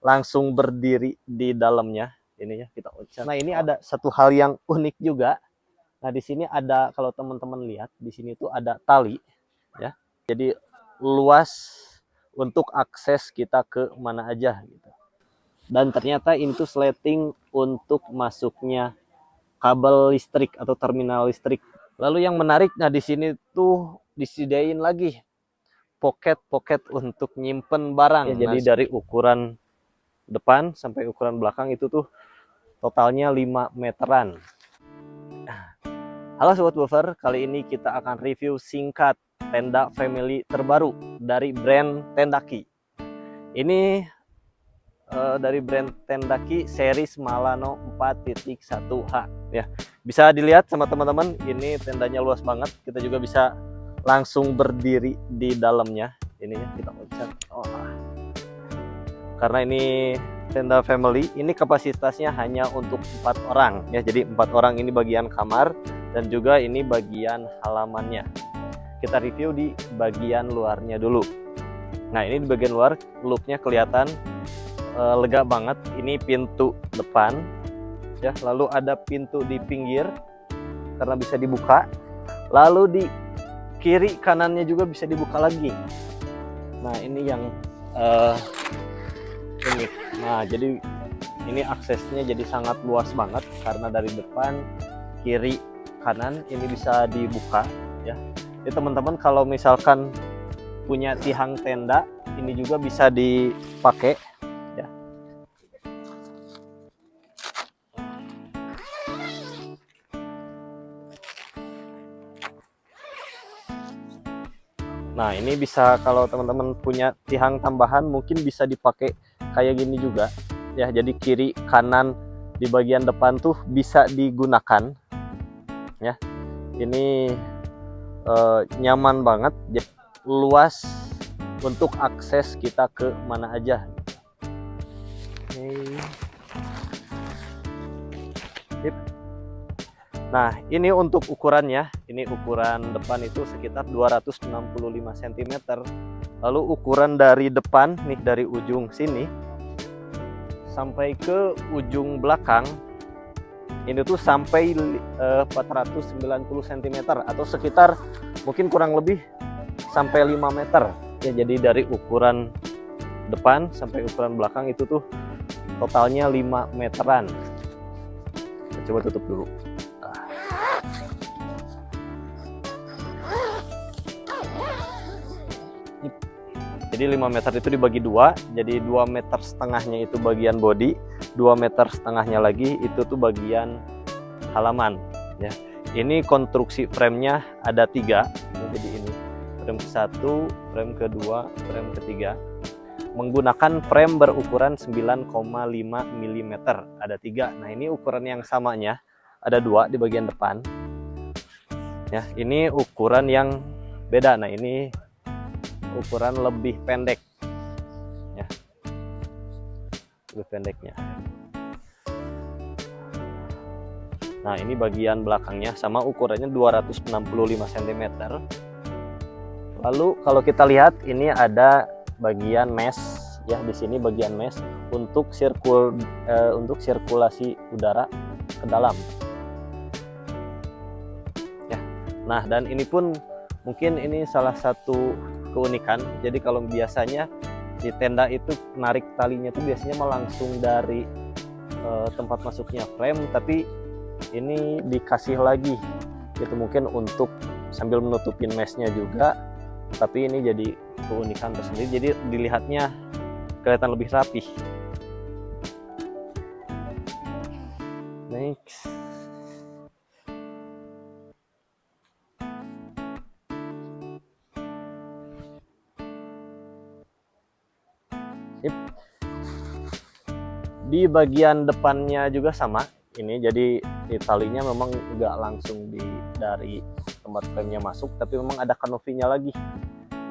langsung berdiri di dalamnya. Ini ya kita loncat. Nah ini ada satu hal yang unik juga. Nah di sini ada, kalau teman-teman lihat di sini tuh ada tali ya. Jadi luas untuk akses kita ke mana aja gitu. Dan ternyata ini tuh sleting untuk masuknya kabel listrik atau terminal listrik. Lalu yang menarik, nah di sini tuh disediain lagi pocket untuk nyimpen barang. Ya, jadi dari ukuran depan sampai ukuran belakang itu tuh totalnya 5 meteran. Halo Sobat Buffer, kali ini kita akan review singkat tenda family terbaru dari brand Tendaki. Ini dari brand Tendaki series Malano 4.1H ya. Bisa dilihat sama teman-teman, ini tendanya luas banget. Kita juga bisa langsung berdiri di dalamnya. Ini ya, kita loncat. Karena ini tenda family, ini kapasitasnya hanya untuk 4 orang ya. Jadi 4 orang ini bagian kamar dan juga ini bagian halamannya. Kita review di bagian luarnya dulu. Nah, ini di bagian luar looknya kelihatan lega banget. Ini pintu depan ya, lalu ada pintu di pinggir karena bisa dibuka, lalu di kiri kanannya juga bisa dibuka lagi. Nah ini yang unik. Nah jadi ini aksesnya jadi sangat luas banget karena dari depan, kiri, kanan ini bisa dibuka ya. Jadi teman-teman kalau misalkan punya tiang tenda, ini juga bisa dipakai ya. Nah ini bisa, kalau teman-teman punya tiang tambahan mungkin bisa dipakai kayak gini juga ya. Jadi kiri kanan di bagian depan tuh bisa digunakan ya. Ini nyaman banget, luas untuk akses kita ke mana aja. Nah ini untuk ukurannya, ini ukuran depan itu sekitar 265 cm. Lalu ukuran dari depan nih, dari ujung sini sampai ke ujung belakang ini tuh sampai 490 cm atau sekitar mungkin kurang lebih sampai 5 meter ya. Jadi dari ukuran depan sampai ukuran belakang itu tuh totalnya 5 meteran. Kita coba tutup dulu. Jadi 5 meter itu dibagi 2, jadi 2,5 meter itu bagian body, 2,5 meter lagi itu tuh bagian halaman ya. Ini konstruksi framenya ada 3, jadi ini frame ke-1, frame kedua, frame ketiga, menggunakan frame berukuran 9,5 mm, ada 3. Nah ini ukuran yang samanya ada 2 di bagian depan ya. Ini ukuran yang beda. Nah ini ukuran lebih pendek ya, lebih pendeknya. Nah ini bagian belakangnya sama, ukurannya 265 cm. Lalu kalau kita lihat ini ada bagian mesh ya, di sini bagian mesh untuk sirkulasi udara ke dalam ya. Nah dan ini pun mungkin ini salah satu keunikan. Jadi kalau biasanya di tenda itu narik talinya tuh biasanya langsung dari tempat masuknya frame, tapi ini dikasih lagi itu mungkin untuk sambil menutupin meshnya juga, tapi ini jadi keunikan tersendiri, jadi dilihatnya kelihatan lebih rapih. Next. Di bagian depannya juga sama ini, jadi talinya memang nggak langsung dari tempat frame-nya masuk, tapi memang ada kanopinya lagi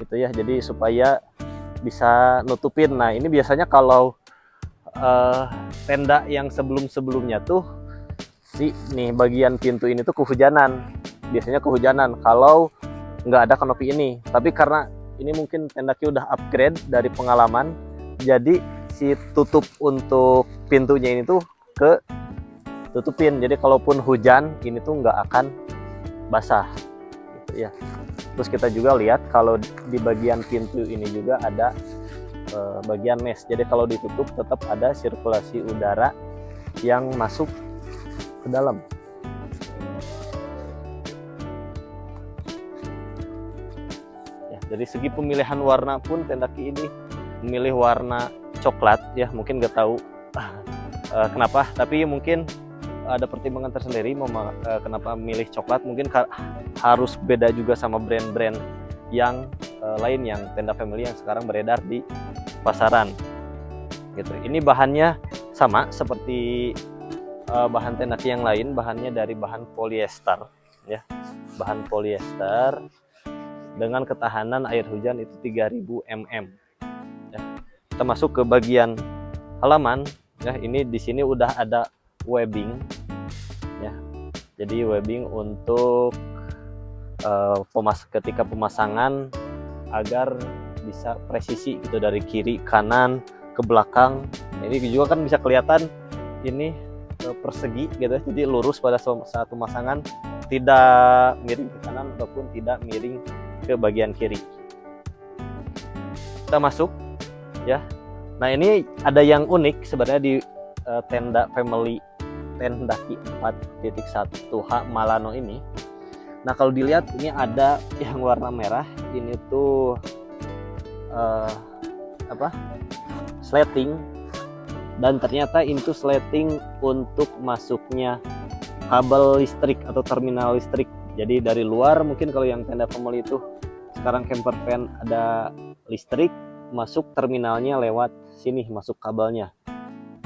gitu ya, jadi supaya bisa nutupin. Nah ini biasanya kalau tenda yang sebelumnya tuh nih bagian pintu ini tuh biasanya kehujanan kalau nggak ada kanopi ini. Tapi karena ini mungkin Tendaki udah upgrade dari pengalaman, jadi si tutup untuk pintunya ini tuh ke tutupin, jadi kalaupun hujan ini tuh nggak akan basah gitu ya. Terus kita juga lihat kalau di bagian pintu ini juga ada bagian mesh, jadi kalau ditutup tetap ada sirkulasi udara yang masuk ke dalam. Dari segi pemilihan warna pun Tendaki ini memilih warna coklat ya, mungkin nggak tahu kenapa, tapi mungkin ada pertimbangan tersendiri kenapa memilih coklat. Mungkin harus beda juga sama brand-brand yang lain yang tenda family yang sekarang beredar di pasaran gitu. Ini bahannya sama seperti bahan Tendaki yang lain, bahannya dari bahan polyester ya, bahan polyester dengan ketahanan air hujan itu 3000 mm ya. Kita masuk ke bagian halaman ya, ini di sini udah ada webbing ya, jadi webbing untuk ketika pemasangan agar bisa presisi gitu, dari kiri kanan ke belakang. Ini juga kan bisa kelihatan ini persegi gitu, jadi lurus pada saat pemasangan, tidak miring ke kanan ataupun tidak miring ke bagian kiri. Kita masuk ya. Nah, ini ada yang unik sebenarnya di tenda family Tendaki 4.1H Malano ini. Nah, kalau dilihat ini ada yang warna merah, ini tuh sleting, dan ternyata itu sleting untuk masuknya kabel listrik atau terminal listrik. Jadi dari luar mungkin kalau yang tenda family itu sekarang camper van ada listrik, masuk terminalnya lewat sini, masuk kabelnya.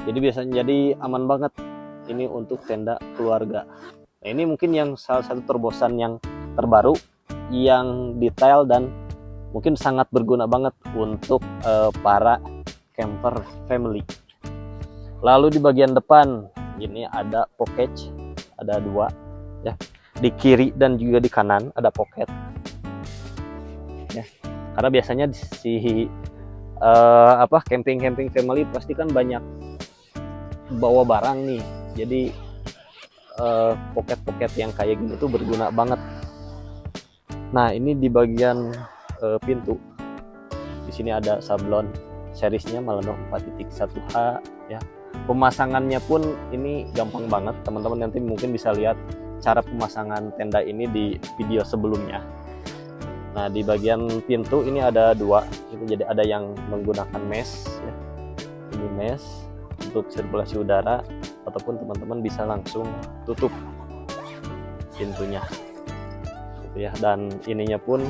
Jadi biasanya jadi aman banget ini untuk tenda keluarga. Nah, ini mungkin yang salah satu terobosan yang terbaru, yang detail dan mungkin sangat berguna banget untuk para camper family. Lalu di bagian depan ini ada pocket, ada dua ya. Di kiri dan juga di kanan ada pocket ya, karena biasanya si camping family pasti kan banyak bawa barang nih, jadi pocket yang kayak gini tuh berguna banget. Nah, ini di bagian pintu di sini ada sablon seriesnya Malano 4.1H ya. Pemasangannya pun ini gampang banget, teman-teman nanti mungkin bisa lihat cara pemasangan tenda ini di video sebelumnya. Nah, di bagian pintu ini ada dua, itu jadi ada yang menggunakan mesh ya. Ini mesh untuk sirkulasi udara, ataupun teman-teman bisa langsung tutup pintunya gitu ya. Dan ininya pun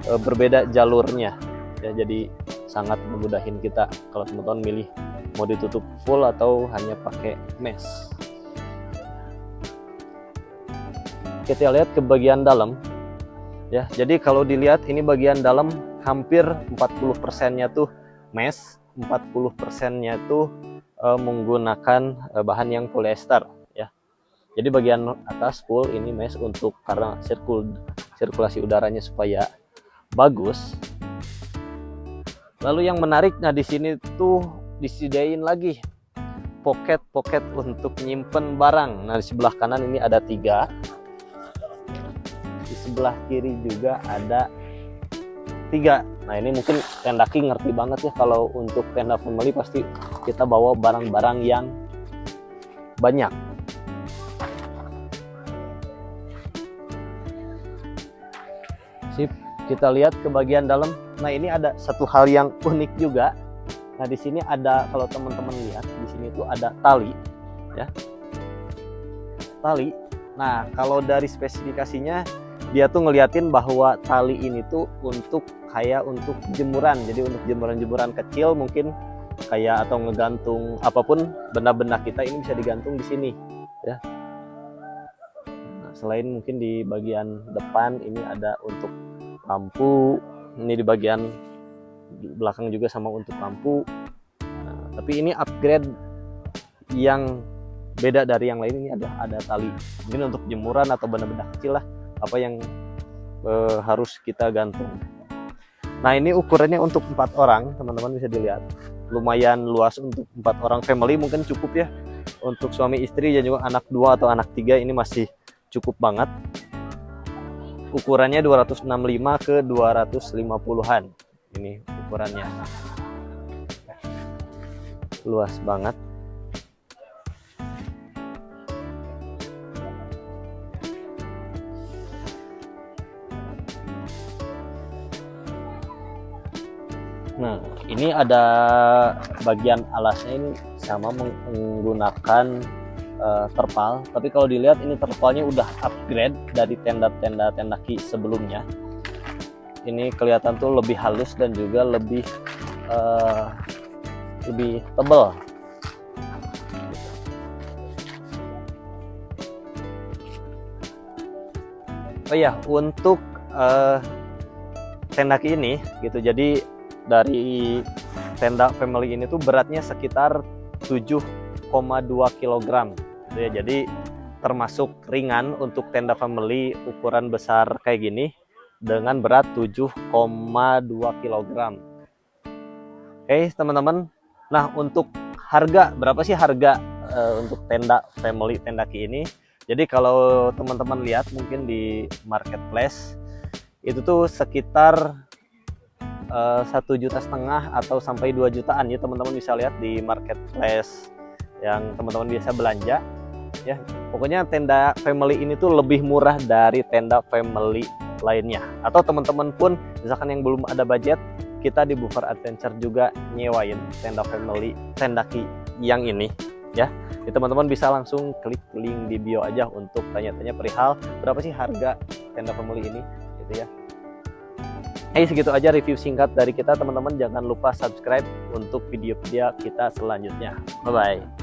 berbeda jalurnya ya, jadi sangat memudahin kita kalau teman-teman milih mau ditutup full atau hanya pakai mesh. Kita lihat ke bagian dalam ya, jadi kalau dilihat ini bagian dalam hampir 40%-nya tuh mesh, 40%-nya tuh menggunakan bahan yang polyester ya. Jadi bagian atas full ini mesh untuk karena sirkulasi udaranya supaya bagus. Lalu yang menarik, nah di sini tuh disediain lagi pocket untuk nyimpen barang. Nah, di sebelah kanan ini ada 3, di sebelah kiri juga ada 3. Nah, ini mungkin Tendaki ngerti banget ya, kalau untuk tenda family pasti kita bawa barang-barang yang banyak. Sip, kita lihat ke bagian dalam. Nah, ini ada satu hal yang unik juga. Nah, di sini ada, kalau teman-teman lihat di sini tuh ada tali ya. Tali. Nah, kalau dari spesifikasinya dia tuh ngeliatin bahwa tali ini tuh untuk jemuran. Jadi untuk jemuran-jemuran kecil mungkin kayak, atau ngegantung apapun benda-benda kita, ini bisa digantung di sini ya. Nah, selain mungkin di bagian depan ini ada untuk lampu, ini di bagian belakang juga sama untuk lampu. Nah, tapi ini upgrade yang beda dari yang lain, ini ada tali. Mungkin untuk jemuran atau benda-benda kecil lah, apa yang harus kita gantung. Nah, ini ukurannya untuk 4 orang, teman-teman bisa dilihat. lumayan luas untuk 4 orang family, mungkin cukup ya. Untuk suami istri dan juga anak 2 atau anak 3 ini masih cukup banget. Ukurannya 265 ke 250-an. Ini ukurannya. Luas banget. Nah, ini ada bagian alasnya ini sama menggunakan terpal, tapi kalau dilihat ini terpalnya udah upgrade dari tenda-tenda Tendaki sebelumnya. Ini kelihatan tuh lebih halus dan juga lebih tebal. Oh ya, untuk Tendaki ini gitu, jadi dari tenda family ini tuh beratnya sekitar 7,2 kg gitu ya. Jadi termasuk ringan untuk tenda family ukuran besar kayak gini dengan berat 7,2 kg. Oke teman-teman, nah untuk harga, berapa sih harga untuk tenda family Tendaki ini? Jadi kalau teman-teman lihat mungkin di marketplace itu tuh sekitar 1,5 juta atau sampai 2 jutaan ya, teman-teman bisa lihat di marketplace yang teman-teman biasa belanja ya. Pokoknya tenda family ini tuh lebih murah dari tenda family lainnya. Atau teman-teman pun misalkan yang belum ada budget, kita di Buffer Adventure juga nyewain tenda family Tendaki yang ini ya. Teman-teman bisa langsung klik link di bio aja untuk tanya-tanya perihal berapa sih harga tenda family ini gitu ya. Segitu aja review singkat dari kita teman-teman. Jangan lupa subscribe untuk video-video kita selanjutnya. Bye-bye.